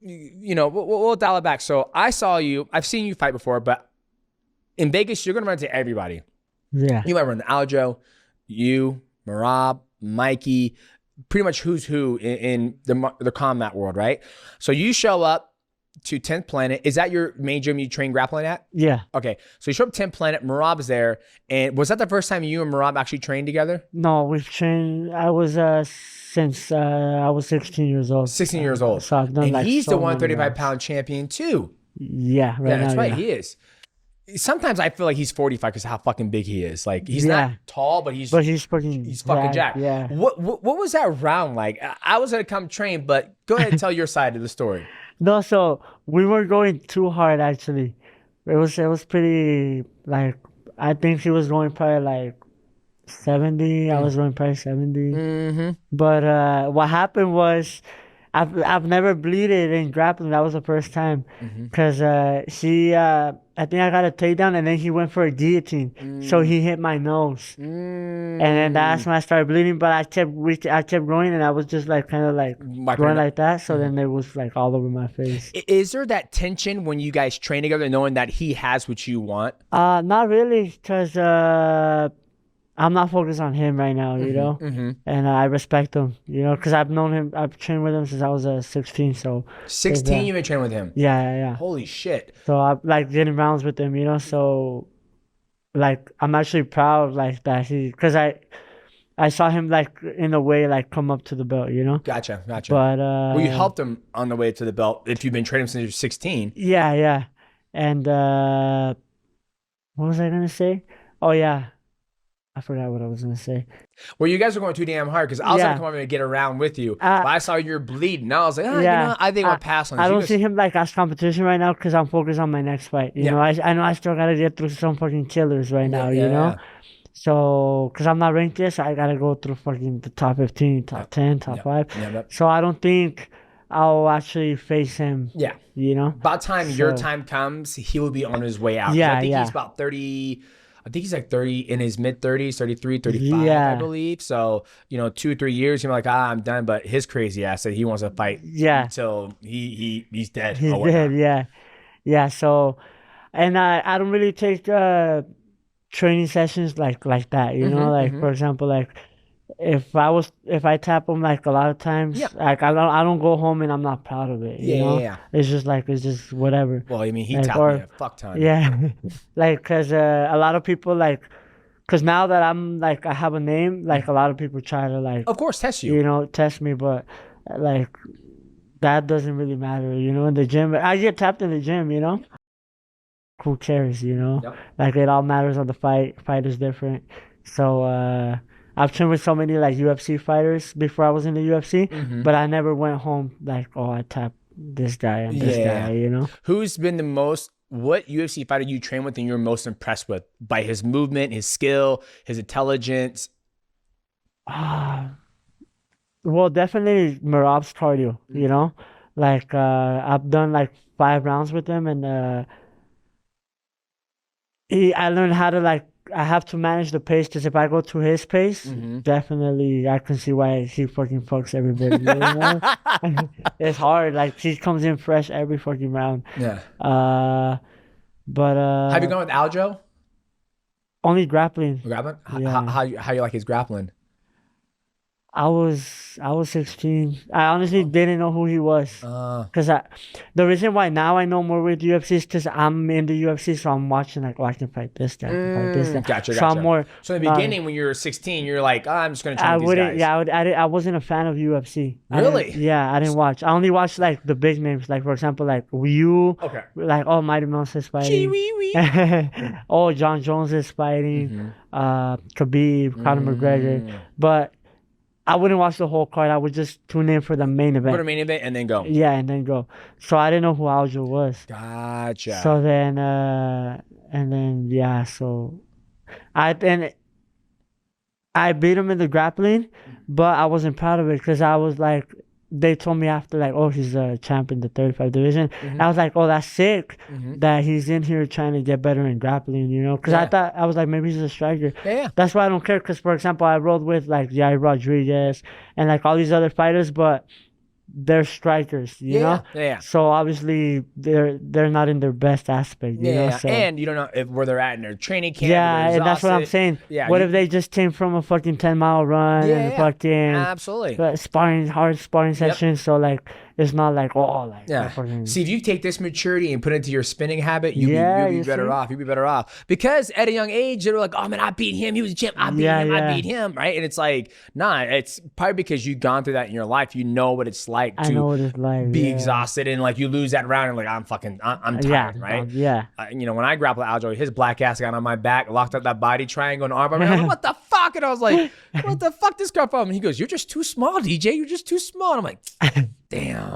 we'll dial it back. So I saw you. I've seen you fight before, but in Vegas, you're gonna run into everybody. Yeah. You might run the Aljo, you, Merab, Mikey, pretty much who's who in the combat world, right? So you show up to 10th Planet. Is that your main gym you train grappling at? Yeah. Okay. So you show up 10th Planet, Merab is there. And was that the first time you and Merab actually trained together? No, we've trained. I was since I was 16 years old. 16 years old. So I've done and like he's so the many 135-pound champion too. Yeah, right Yeah, now. that's right. Yeah. He is. Sometimes I feel like he's 45 because of how fucking big he is. Like he's Yeah. not tall, but he's fucking jacked. Yeah. What was that round like? I was gonna come train, but go ahead and tell your side of the story. No, so we weren't going too hard actually. It was pretty like I think he was going probably like 70. I was going probably 70. Mm-hmm. But what happened was I've never bleeded in grappling. That was the first time. Cause I think I got a takedown and then he went for a guillotine. So he hit my nose. And then that's when I started bleeding. But I kept going and I was just like kind of like going like that. So then it was like all over my face. Is there that tension when you guys train together, knowing that he has what you want? Not really, cause I'm not focused on him right now, you know, and I respect him, you know, because I've known him, I've trained with him since I was 16, so. 16, you've been training with him? Yeah. Holy shit. So I'm like getting rounds with him, you know, so like I'm actually proud like that because I saw him like in a way like come up to the belt, you know. Gotcha. But well, you helped him on the way to the belt if you've been training since you're 16. Yeah, and what was I gonna say? Oh yeah. I forgot what I was gonna say. Well, you guys were going too damn hard because I was gonna come over and get around with you, but I saw you're bleeding. I was like, I think I'll pass on this. I don't see him like as competition right now because I'm focused on my next fight. You know, I know I still gotta get through some fucking killers right now. You know, so because I'm not ranked yet, so I gotta go through fucking the top 15, top 10, top 5. So I don't think I'll actually face him. Yeah, you know. By the time your time comes, he will be on his way out. Yeah, I think he's about 30. I think he's like 30 in his mid 30s, 33, 35, I believe. So, 2 or 3 years, you're like, I'm done. But his crazy ass said he wants to fight until he's dead. He's dead, yeah. So, and I don't really take training sessions like that, you know? Like, for example, like, if I tap him like a lot of times, like I don't go home and I'm not proud of it. You know? Yeah. It's just whatever. Well, I mean, he tapped me a fuck ton. Yeah, like cause a lot of people like, cause now that I'm like I have a name, like a lot of people try to like, of course, test you. You know, test me, but like that doesn't really matter. You know, in the gym, I get tapped in the gym. You know, who cares? You know, like it all matters on the fight. Fight is different, so. I've trained with so many like UFC fighters before I was in the UFC, but I never went home like, oh, I tapped this guy and this guy, you know? Who's been what UFC fighter you train with and you're most impressed with by his movement, his skill, his intelligence? Well, definitely Merab's cardio, you know? Like, I've done like 5 rounds with him and I learned how to like, I have to manage the pace because if I go to his pace, definitely I can see why he fucking fucks everybody. You know? It's hard. Like he comes in fresh every fucking round. Yeah. But have you gone with Aljo? Only grappling. Grappling? Yeah. How you like his grappling? I was 16. I honestly didn't know who he was. Cause the reason why now I know more with UFC is because I'm in the UFC, so I'm watching like, I can fight this guy, fight this guy. Gotcha. So I'm more. So in the beginning, when you were 16, you're like, I'm just gonna train with these guys. Yeah, I wasn't a fan of UFC. Really? I didn't watch. I only watched like the big names, like for example, like Ryu. Okay. Like Mighty Mouse is fighting. John Jones is fighting. Khabib, Conor McGregor, but. I wouldn't watch the whole card. I would just tune in for the main event. For the main event and then go. Yeah, and then go. So I didn't know who Aljo was. Gotcha. So then, so I beat him in the grappling, but I wasn't proud of it because I was like, they told me after like, oh, he's a champ in the 35 division. I was like, oh, that's sick that he's in here trying to get better in grappling, you know? Because I was like, maybe he's a striker. Yeah. That's why I don't care. Because for example, I rolled with like Jair Rodriguez and like all these other fighters, but they're strikers, you know. Yeah. So obviously they're not in their best aspect, you know. So, and you don't know where they're at in their training camp. yeah, and that's what I'm saying. Yeah, what if they just came from a fucking 10-mile run and fucking absolutely hard sparring session? So like, it's not like fucking... See, if you take this maturity and put it into your spinning habit, you'll be better off. You'll be better off, because at a young age they were like, oh man, I beat him. He was a champ. I beat him. Right? And it's like, nah. It's probably because you've gone through that in your life. You know what it's like to be exhausted, and like you lose that round and like I'm tired. Right? You know, when I grappled Aljo, his black ass got on my back, locked up that body triangle and arm. I'm like, what the fuck? And I was like, what the fuck this guy from? And he goes, you're just too small, DJ. You're just too small. And I'm like, damn.